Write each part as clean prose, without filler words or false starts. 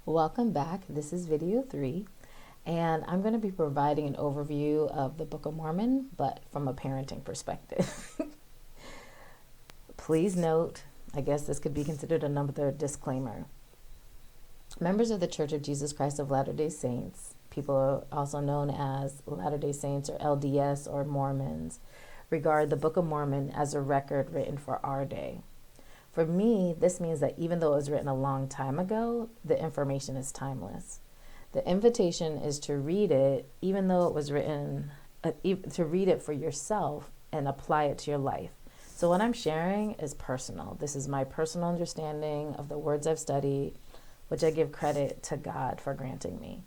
Welcome back. This is video 3, and I'm going to be providing an overview of the Book of Mormon, but from a parenting perspective. Please note, I guess this could be considered another disclaimer. Members of the Church of Jesus Christ of Latter-day Saints, people also known as Latter-day Saints or LDS or Mormons, regard the Book of Mormon as a record written for our day. For me, this means that even though it was written a long time ago, the information is timeless. The invitation is to read it, even though it was written, to read it for yourself and apply it to your life. So what I'm sharing is personal. This is my personal understanding of the words I've studied, which I give credit to God for granting me.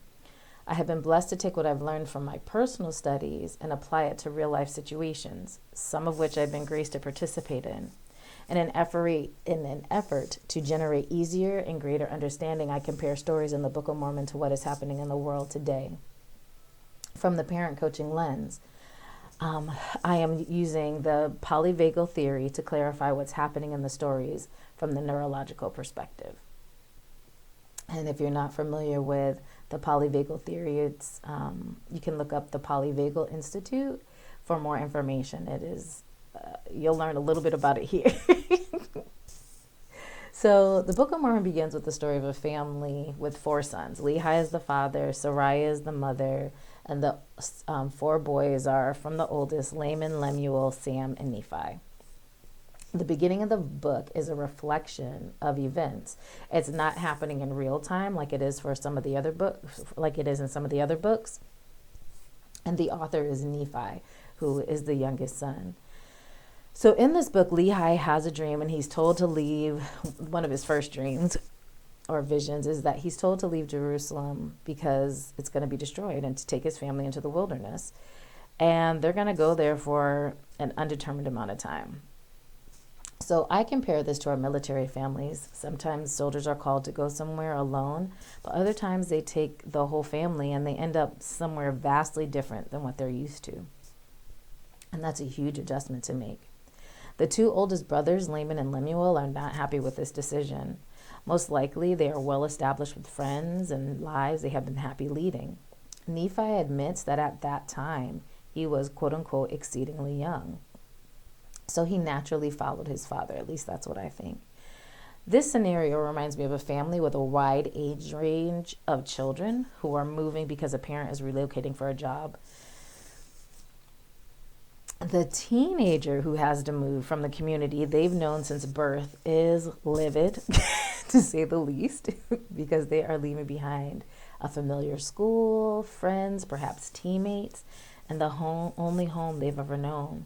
I have been blessed to take what I've learned from my personal studies and apply it to real life situations, some of which I've been graced to participate in. In an effort to generate easier and greater understanding, I compare stories in the Book of Mormon to what is happening in the world today. From the parent coaching lens, I am using the polyvagal theory to clarify what's happening in the stories from the neurological perspective. And if you're not familiar with the polyvagal theory, it's you can look up the Polyvagal Institute for more information. It is you'll learn a little bit about it here. So the Book of Mormon begins with the story of a family with 4 sons. Lehi is the father, Sariah is the mother, and the 4 boys are from the oldest, Laman, Lemuel, Sam, and Nephi. The beginning of the book is a reflection of events. It's not happening in real time like it is for some of the other books, like it is in some of the other books. And the author is Nephi, who is the youngest son. So in this book, Lehi has a dream, and he's told to leave. One of his first dreams or visions is that he's told to leave Jerusalem because it's going to be destroyed, and to take his family into the wilderness. And they're going to go there for an undetermined amount of time. So I compare this to our military families. Sometimes soldiers are called to go somewhere alone, but other times they take the whole family and they end up somewhere vastly different than what they're used to. And that's a huge adjustment to make. The 2 oldest brothers, Laman and Lemuel, are not happy with this decision. Most likely, they are well established with friends and lives they have been happy leading. Nephi admits that at that time, he was, quote unquote, exceedingly young. So he naturally followed his father. At least that's what I think. This scenario reminds me of a family with a wide age range of children who are moving because a parent is relocating for a job. The teenager who has to move from the community they've known since birth is livid, to say the least, because they are leaving behind a familiar school, friends, perhaps teammates, and the only home they've ever known.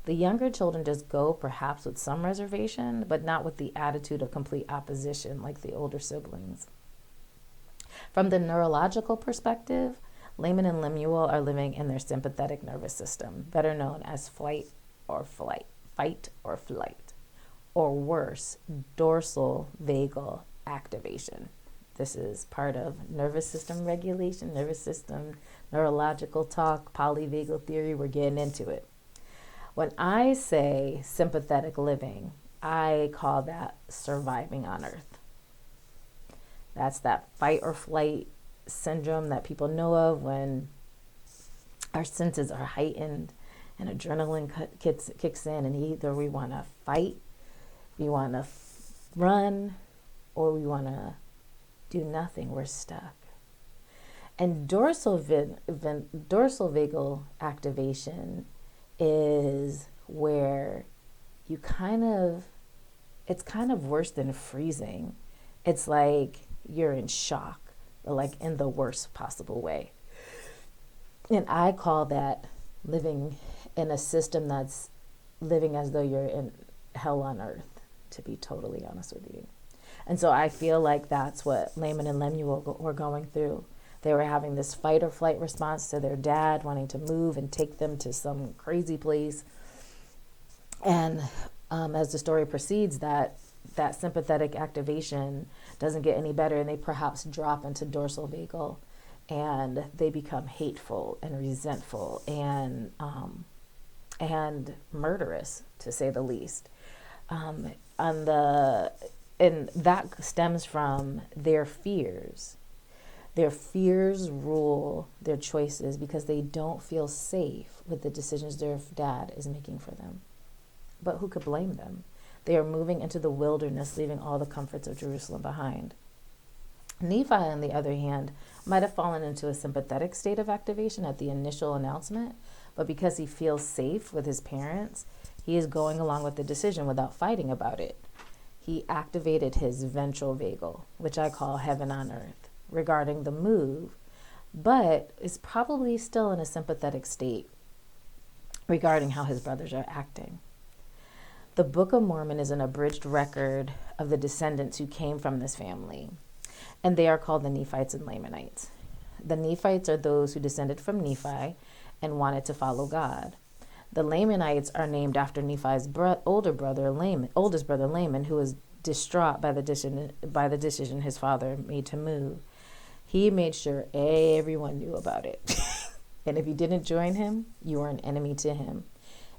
The younger children just go, perhaps with some reservation, but not with the attitude of complete opposition like the older siblings. From the neurological perspective, Laman and Lemuel are living in their sympathetic nervous system, better known as fight or flight, or worse, dorsal vagal activation. This is part of nervous system regulation, nervous system, neurological talk, polyvagal theory. We're getting into it. When I say sympathetic living, I call that surviving on Earth. That's that fight or flight syndrome that people know of when our senses are heightened and adrenaline kicks in, and either we want to fight, we want to run, or we want to do nothing. We're stuck. And dorsal vagal activation is where you it's kind of worse than freezing. It's like you're in shock, like in the worst possible way. And I call that living in a system that's living as though you're in hell on earth, to be totally honest with you. And so I feel like that's what Laman and Lemuel were going through. They were having this fight or flight response to their dad wanting to move and take them to some crazy place. And as the story proceeds, that sympathetic activation doesn't get any better, and they perhaps drop into dorsal vagal, and they become hateful and resentful and murderous, to say the least. On the and that stems from their fears. Their fears rule their choices because they don't feel safe with the decisions their dad is making for them. But who could blame them? They are moving into the wilderness, leaving all the comforts of Jerusalem behind. Nephi, on the other hand, might have fallen into a sympathetic state of activation at the initial announcement, but because he feels safe with his parents, he is going along with the decision without fighting about it. He activated his ventral vagal, which I call heaven on earth, regarding the move, but is probably still in a sympathetic state regarding how his brothers are acting. The Book of Mormon is an abridged record of the descendants who came from this family, and they are called the Nephites and Lamanites. The Nephites are those who descended from Nephi and wanted to follow God. The Lamanites are named after Nephi's oldest brother Laman, who was distraught by the decision his father made to move. He made sure everyone knew about it. And if you didn't join him, you were an enemy to him.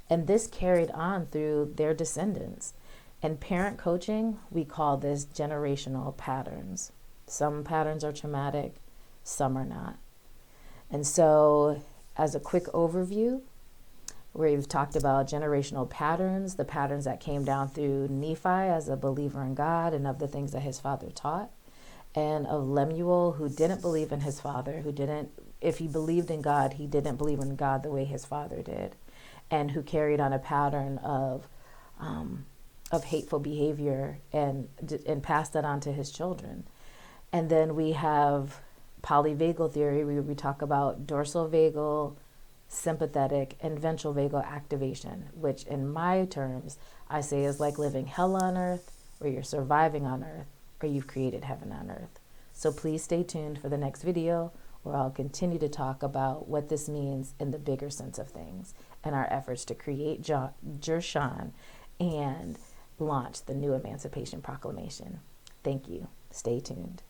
And this carried on through their descendants. In parent coaching, we call this generational patterns. Some patterns are traumatic, some are not. And so, as a quick overview, we've talked about generational patterns, the patterns that came down through Nephi as a believer in God and of the things that his father taught, and of Lemuel, who didn't believe in his father, if he believed in God, he didn't believe in God the way his father did, and who carried on a pattern of hateful behavior and passed that on to his children. And then we have polyvagal theory, where we talk about dorsal vagal, sympathetic, and ventral vagal activation, which in my terms, I say is like living hell on earth, or you're surviving on earth, or you've created heaven on earth. So please stay tuned for the next video, where I'll continue to talk about what this means in the bigger sense of things and our efforts to create Jershon and launch the new Emancipation Proclamation. Thank you. Stay tuned.